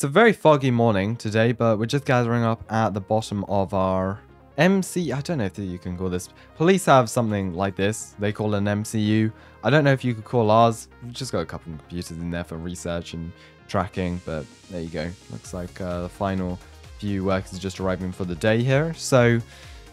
It's a very foggy morning today, but we're just gathering up at the bottom of our MC. I don't know if you can call this. Police have something like this. They call it an MCU. I don't know if you could call ours. We've just got a couple of computers in there for research and tracking, but there you go. Looks like the final few workers are just arriving for the day here. So,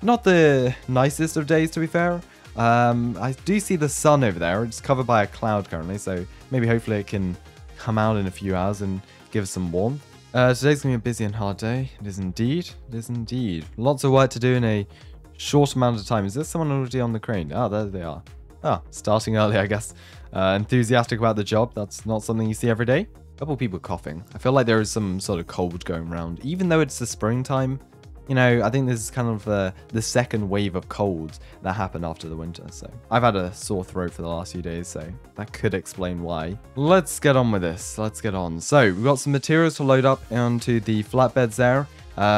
not the nicest of days, to be fair. I do see the sun over there. It's covered by a cloud currently, so maybe hopefully it can come out in a few hours and give us some warmth. Today's going to be a busy and hard day. It is indeed. It is indeed. Lots of work to do in a short amount of time. Is there someone already on the crane? Oh, there they are. Ah, starting early, I guess. Enthusiastic about the job. That's not something you see every day. A couple people coughing. I feel like there is some sort of cold going around. Even though it's the springtime, you know, I think this is kind of the second wave of colds that happened after the winter. So I've had a sore throat for the last few days, so that could explain why. Let's get on with this. Let's get on. So we've got some materials to load up onto the flatbeds there.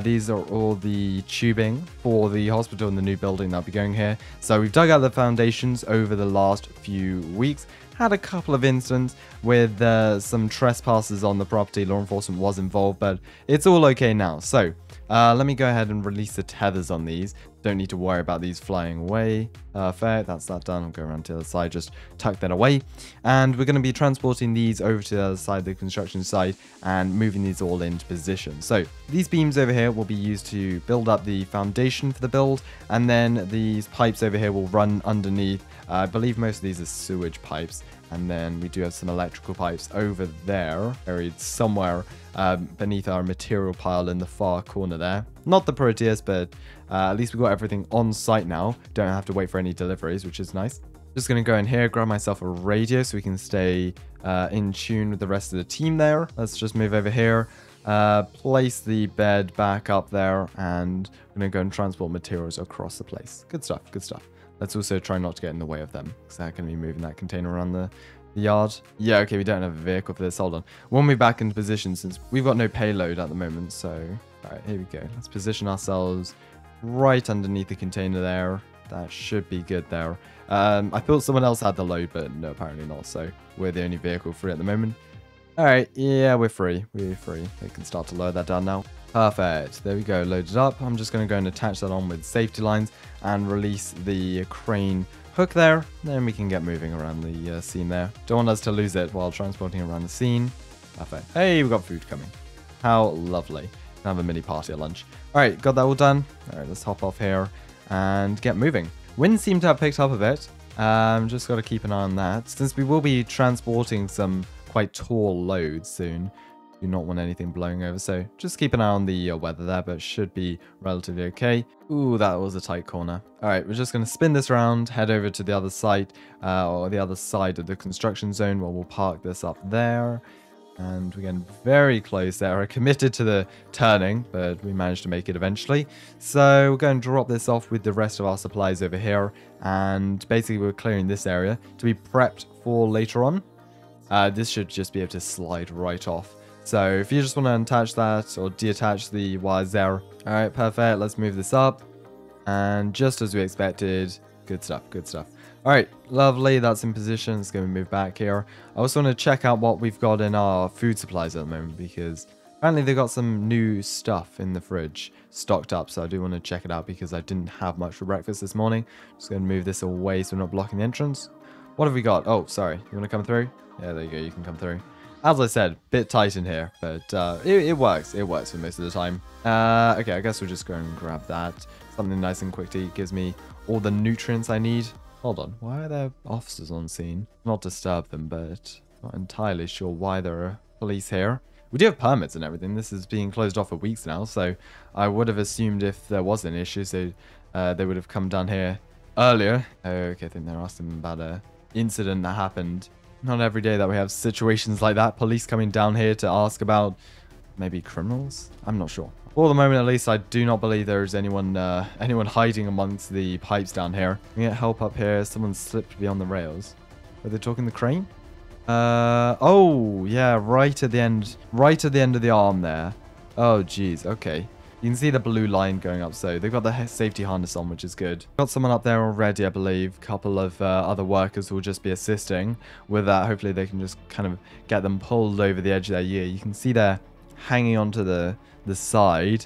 These are all the tubing for the hospital in the new building that'll be going here. So we've dug out the foundations over the last few weeks. Had a couple of incidents with some trespassers on the property. Law enforcement was involved, but it's all okay now. So let me go ahead and release the tethers on these. Don't need to worry about these flying away. Perfect, that's that done. I'll go around to the other side, just tuck that away. And we're going to be transporting these over to the other side, the construction site, and moving these all into position. So these beams over here will be used to build up the foundation for the build, and then these pipes over here will run underneath. I believe most of these are sewage pipes, and then we do have some electrical pipes over there, buried somewhere beneath our material pile in the far corner there. Not the prettiest, but at least we've got everything on site now. Don't have to wait for any deliveries, which is nice. Just going to go in here, grab myself a radio so we can stay in tune with the rest of the team there. Let's just move over here, place the bed back up there, and we're going to go and transport materials across the place. Good stuff, good stuff. Let's also try not to get in the way of them, because they're going to be moving that container around the yard. Yeah, okay, we don't have a vehicle for this. Hold on. We'll move back into position since we've got no payload at the moment. So, all right, here we go. Let's position ourselves right underneath the container there. That should be good there. I thought someone else had the load, but no, apparently not. So we're the only vehicle free at the moment. All right, yeah, we're free. We're free. They can start to lower that down now. Perfect. There we go. Loaded up. I'm just going to go and attach that on with safety lines and release the crane hook there. Then we can get moving around the scene there. Don't want us to lose it while transporting around the scene. Perfect. Hey, we've got food coming. How lovely. Have a mini party at lunch. All right, got that all done. All right, let's hop off here and get moving. Wind seemed to have picked up a bit. Just got to keep an eye on that. Since we will be transporting some quite tall loads soon, do not want anything blowing over, so just keep an eye on the weather there, but it should be relatively okay. Ooh, that was a tight corner. All right, we're just going to spin this around, head over to the other side, or the other side of the construction zone, where we'll park this up there. And we're getting very close there. I committed to the turning, but we managed to make it eventually. So we're going to drop this off with the rest of our supplies over here, and basically we're clearing this area to be prepped for later on. This should just be able to slide right off. So if you just want to attach that or detach the wires there. All right, perfect. Let's move this up. And just as we expected, good stuff, good stuff. All right, lovely. That's in position. Let's go and move back here. I also want to check out what we've got in our food supplies at the moment, because apparently they've got some new stuff in the fridge stocked up. So I do want to check it out because I didn't have much for breakfast this morning. Just going to move this away so we're not blocking the entrance. What have we got? Oh, sorry. You want to come through? Yeah, there you go. You can come through. As I said, bit tight in here, but it works. It works for most of the time. Okay, I guess we'll just go and grab that. Something nice and quick to eat. Gives me all the nutrients I need. Hold on. Why are there officers on scene? Not disturb them, but not entirely sure why there are police here. We do have permits and everything. This is being closed off for weeks now, so I would have assumed if there was an issue, so they would have come down here earlier. Okay, I think they're asking about a incident that happened. Not every day that we have situations like that. Police coming down here to ask about maybe criminals? I'm not sure. For the moment, at least, I do not believe there is anyone hiding amongst the pipes down here. We get help up here. Someone slipped beyond the rails. Are they talking the crane? Oh, yeah, right at the end of the arm there. Oh, geez. Okay. You can see the blue line going up, so they've got the safety harness on, which is good. Got someone up there already, I believe. A couple of other workers who will just be assisting with that. Hopefully they can just kind of get them pulled over the edge there. Yeah, you can see there hanging onto the side.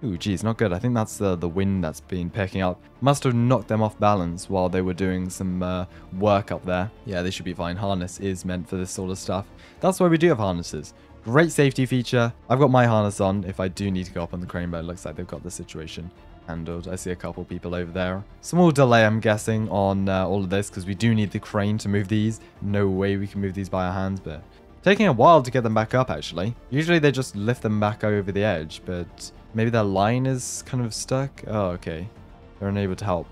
Ooh, geez, not good. I think that's the wind that's been picking up. Must have knocked them off balance while they were doing some work up there. Yeah, they should be fine. Harness is meant for this sort of stuff. That's why we do have harnesses. Great safety feature. I've got my harness on if I do need to go up on the crane, but it looks like they've got the situation handled. I see a couple people over there. Small delay, I'm guessing, on all of this because we do need the crane to move these. No way we can move these by our hands, but taking a while to get them back up, actually. Usually they just lift them back over the edge, but maybe their line is kind of stuck. Oh, okay. They're unable to help.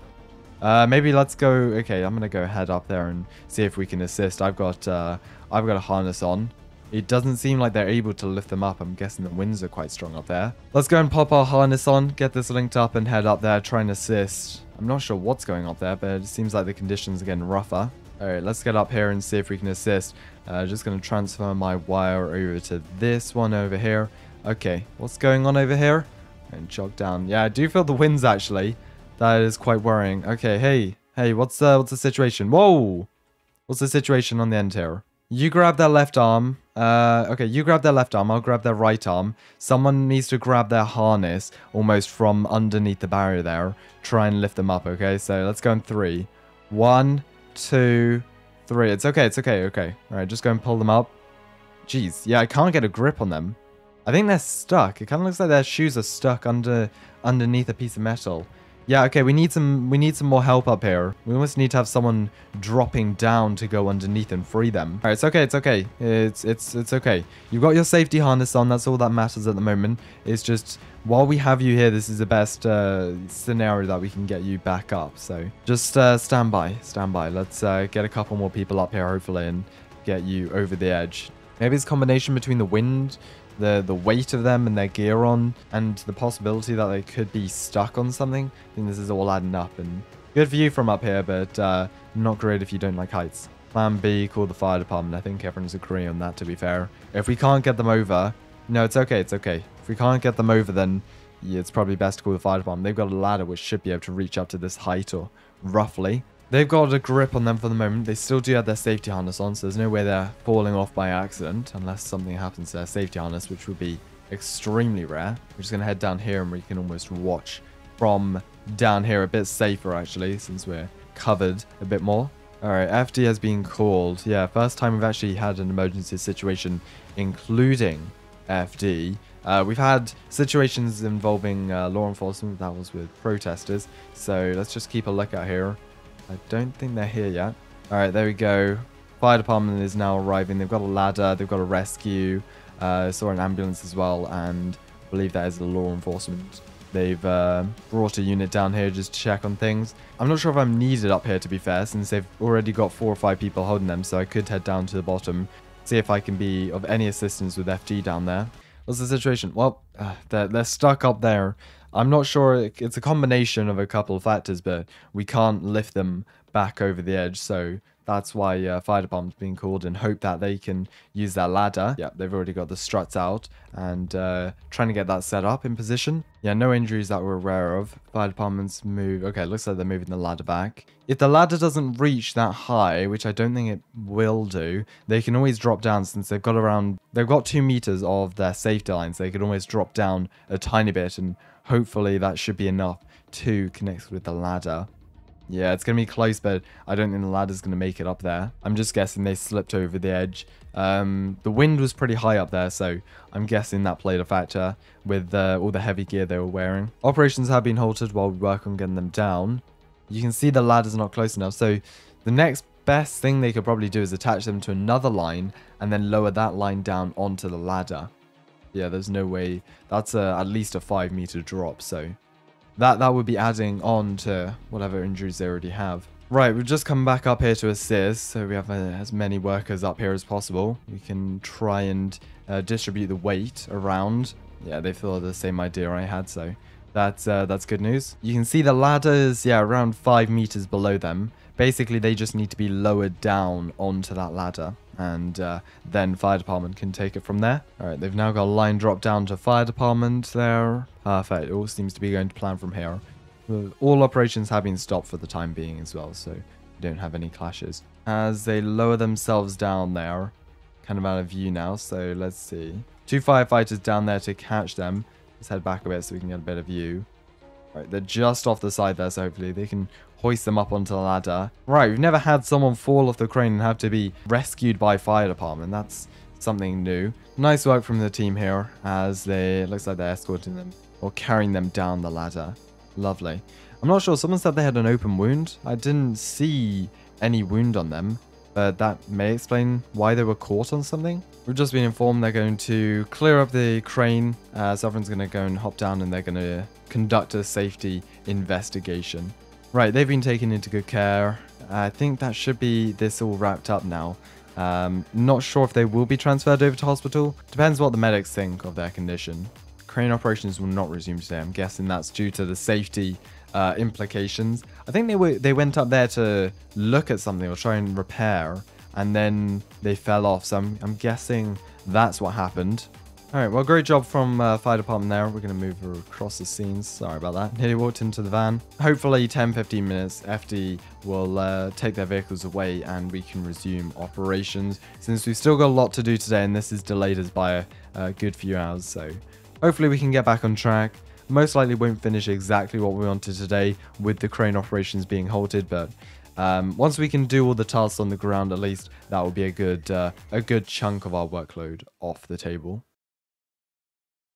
Maybe let's go. Okay, I'm gonna go head up there and see if we can assist. I've got a harness on. It doesn't seem like they're able to lift them up. I'm guessing the winds are quite strong up there. Let's go and pop our harness on, get this linked up, and head up there, try and assist. I'm not sure what's going up there, but it seems like the conditions are getting rougher. All right, let's get up here and see if we can assist. Just going to transfer my wire over to this one over here. Okay, what's going on over here? And jog down. Yeah, I do feel the winds, actually. That is quite worrying. Okay, hey, what's the situation? Whoa! What's the situation on the end here? You grab their left arm. Okay, you grab their left arm. I'll grab their right arm. Someone needs to grab their harness almost from underneath the barrier there. Try and lift them up, okay? So let's go in 3. 1, 2, 3. It's okay, okay. All right, just go and pull them up. Jeez, yeah, I can't get a grip on them. I think they're stuck. It kind of looks like their shoes are stuck underneath a piece of metal. Yeah, okay, we need some more help up here. We almost need to have someone dropping down to go underneath and free them. All right, it's okay. It's okay. You've got your safety harness on. That's all that matters at the moment. It's just while we have you here, this is the best scenario that we can get you back up. So just stand by. Let's get a couple more people up here, hopefully, and get you over the edge. Maybe it's a combination between the wind, the weight of them and their gear on, and the possibility that they could be stuck on something. I think this is all adding up, and good for you from up here, but not great if you don't like heights. Plan B, call the fire department. I think everyone's agreeing on that, to be fair. If we can't get them over, no, it's okay. If we can't get them over, then yeah, it's probably best to call the fire department. They've got a ladder which should be able to reach up to this height, or roughly. They've got a grip on them for the moment. They still do have their safety harness on, so there's no way they're falling off by accident, unless something happens to their safety harness, which would be extremely rare. We're just going to head down here, and we can almost watch from down here, a bit safer, actually, since we're covered a bit more. All right, FD has been called. Yeah, first time we've actually had an emergency situation, including FD. We've had situations involving law enforcement. That was with protesters, so let's just keep a lookout here. I don't think they're here yet. All right, there we go. Fire department is now arriving. They've got a ladder. They've got a rescue. Saw an ambulance as well, and I believe that is the law enforcement. They've brought a unit down here just to check on things. I'm not sure if I'm needed up here, to be fair, since they've already got 4 or 5 people holding them, so I could head down to the bottom, see if I can be of any assistance with FD down there. What's the situation? Well, they're stuck up there. I'm not sure. It's a combination of a couple of factors, but we can't lift them back over the edge. So that's why fire department's being called, and hope that they can use that ladder. Yeah, they've already got the struts out and trying to get that set up in position. Yeah, no injuries that we're aware of. Fire department's move. Okay, looks like they're moving the ladder back. If the ladder doesn't reach that high, which I don't think it will do, they can always drop down, since they've got 2 meters of their safety lines. They can always drop down a tiny bit, and hopefully that should be enough to connect with the ladder. Yeah, it's going to be close, but I don't think the ladder's going to make it up there. I'm just guessing they slipped over the edge. The wind was pretty high up there, so I'm guessing that played a factor with all the heavy gear they were wearing. Operations have been halted while we work on getting them down. You can see the ladder's not close enough, so the next best thing they could probably do is attach them to another line and then lower that line down onto the ladder. Yeah, there's no way. That's at least a 5-meter drop, so that would be adding on to whatever injuries they already have. Right, we've just come back up here to assist, so we have as many workers up here as possible. We can try and distribute the weight around. Yeah, they follow the same idea I had, so that's good news. You can see the ladders, yeah, around 5 meters below them. Basically, they just need to be lowered down onto that ladder, and then fire department can take it from there. All right, they've now got a line drop down to fire department there. Perfect. It all seems to be going to plan from here. All operations have been stopped for the time being as well, so we don't have any clashes. As they lower themselves down there, kind of out of view now, so let's see. 2 firefighters down there to catch them. Let's head back a bit so we can get a better view. Right, they're just off the side there, so hopefully they can hoist them up onto the ladder. Right, we've never had someone fall off the crane and have to be rescued by fire department. That's something new. Nice work from the team here, as it looks like they're escorting them or carrying them down the ladder. Lovely. I'm not sure. Someone said they had an open wound. I didn't see any wound on them, but that may explain why they were caught on something. We've just been informed they're going to clear up the crane. So everyone's going to go and hop down and they're going to conduct a safety investigation. Right, they've been taken into good care. I think that should be this all wrapped up now. Not sure if they will be transferred over to hospital. Depends what the medics think of their condition. Crane operations will not resume today. I'm guessing that's due to the safety implications. I think they went up there to look at something or try and repair, and then they fell off. So I'm guessing that's what happened. All right, well, great job from fire department there. We're going to move across the scenes. Sorry about that. Nearly walked into the van. Hopefully 10-15 minutes, FD will take their vehicles away and we can resume operations, since we've still got a lot to do today and this is delayed us by a good few hours. So hopefully we can get back on track. Most likely won't finish exactly what we wanted today with the crane operations being halted, but once we can do all the tasks on the ground, at least that will be a good chunk of our workload off the table.